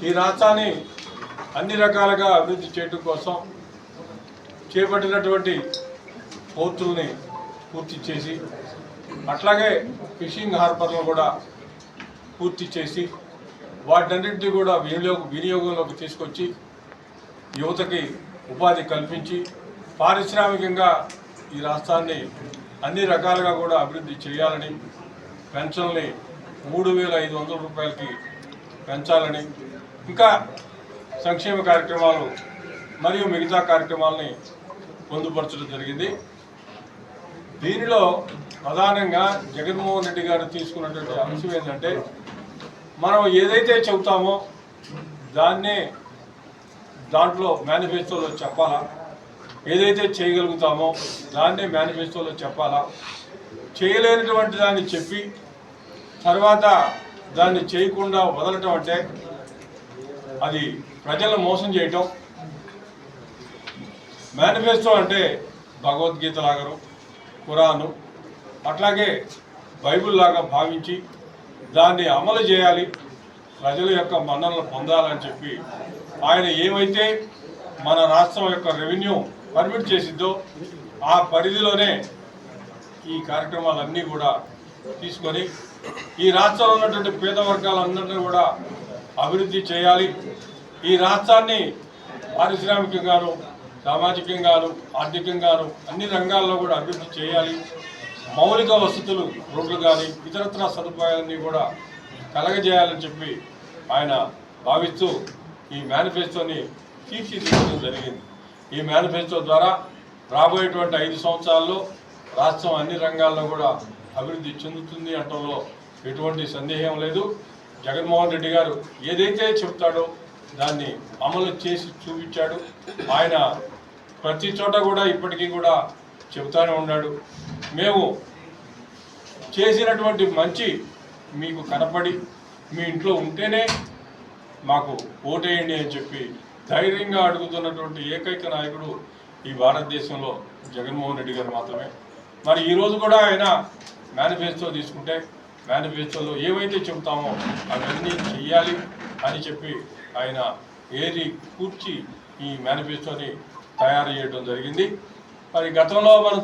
ఈ రాష్ట్రాన్ని అన్ని రకాలుగా అభివృద్ధి చేయడం కోసం చేపట్టినటువంటి పోర్టుల్ని పూర్తి చేసి అట్లాగే ఫిషింగ్ హార్బర్లను కూడా పూర్తి చేసి వాటన్నింటినీ కూడా వినియోగంలోకి తీసుకొచ్చి యువతకి ఉపాధి కల్పించి పారిశ్రామికంగా ఈ రాష్ట్రాన్ని అన్ని రకాలుగా కూడా అభివృద్ధి చేయాలని పెన్షన్ని 3,500 రూపాయలకి పెంచాలని ఇంకా సంక్షేమ కార్యక్రమాలు మరియు మిగతా కార్యక్రమాలని పొందుపరచడం జరిగింది. దీనిలో ప్రధానంగా జగన్మోహన్ రెడ్డి గారు తీసుకున్నటువంటి అంశం ఏంటంటే మనం ఏదైతే చెబుతామో దాంట్లో మేనిఫెస్టోలో చెప్పాలా, ఏదైతే చేయగలుగుతామో దాన్నే మేనిఫెస్టోలో చెప్పాలా, చేయలేనటువంటి దాన్ని చెప్పి తర్వాత దాన్ని చేయకుండా వదలటం అంటే అది ప్రజలను మోసం చేయటం. మేనిఫెస్టో అంటే భగవద్గీత లాగాను, ఖురాను, అట్లాగే బైబిల్ లాగా భావించి దాన్ని అమలు చేయాలి, ప్రజల యొక్క మన్ననలు పొందాలని చెప్పి ఆయన ఏవైతే మన రాష్ట్రం యొక్క రెవెన్యూ పర్మిట్ చేసిద్దో ఆ పరిధిలోనే ఈ కార్యక్రమాలన్నీ కూడా తీసుకొని ఈ రాష్ట్రంలో ఉన్నటువంటి పేద వర్గాలందరినీ కూడా అభివృద్ధి చేయాలి. ఈ రాష్ట్రాన్ని పారిశ్రామికంగాను, సామాజికంగాను, ఆర్థికంగాను అన్ని రంగాల్లో కూడా అభివృద్ధి చేయాలి. మౌలిక వసతులు, రోడ్లు కానీ ఇతరత్ర సదుపాయాలన్నీ కూడా కలగజేయాలని చెప్పి ఆయన భావిస్తూ ఈ మేనిఫెస్టోని తీర్చిదిద్దడం జరిగింది. ఈ మేనిఫెస్టో ద్వారా రాబోయేటువంటి 5 సంవత్సరాల్లో రాష్ట్రం అన్ని రంగాల్లో కూడా అభివృద్ధి చెందుతుంది అనడంలో ఎటువంటి సందేహం లేదు. జగన్మోహన్ రెడ్డి గారు ఏదైతే చెప్తాడో దాన్ని అమలు చేసి చూపించాడు. ఆయన ప్రతి చోట కూడా ఇప్పటికీ కూడా చెబుతూనే ఉన్నాడు, మేము చేసినటువంటి మంచి మీకు కనపడి మీ ఇంట్లో ఉంటేనే మాకు ఓటేయండి అని చెప్పి ధైర్యంగా అడుగుతున్నటువంటి ఏకైక నాయకుడు ఈ భారతదేశంలో జగన్మోహన్ రెడ్డి గారు మాత్రమే. మరి ఈరోజు కూడా ఆయన మేనిఫెస్టో తీసుకుంటే మేనిఫెస్టోలో ఏవైతే చెబుతామో అవన్నీ చెయ్యాలి అని చెప్పి ఆయన ఏది కూర్చి ఈ మేనిఫెస్టోని తయారు చేయడం జరిగింది. మరి గతంలో మనం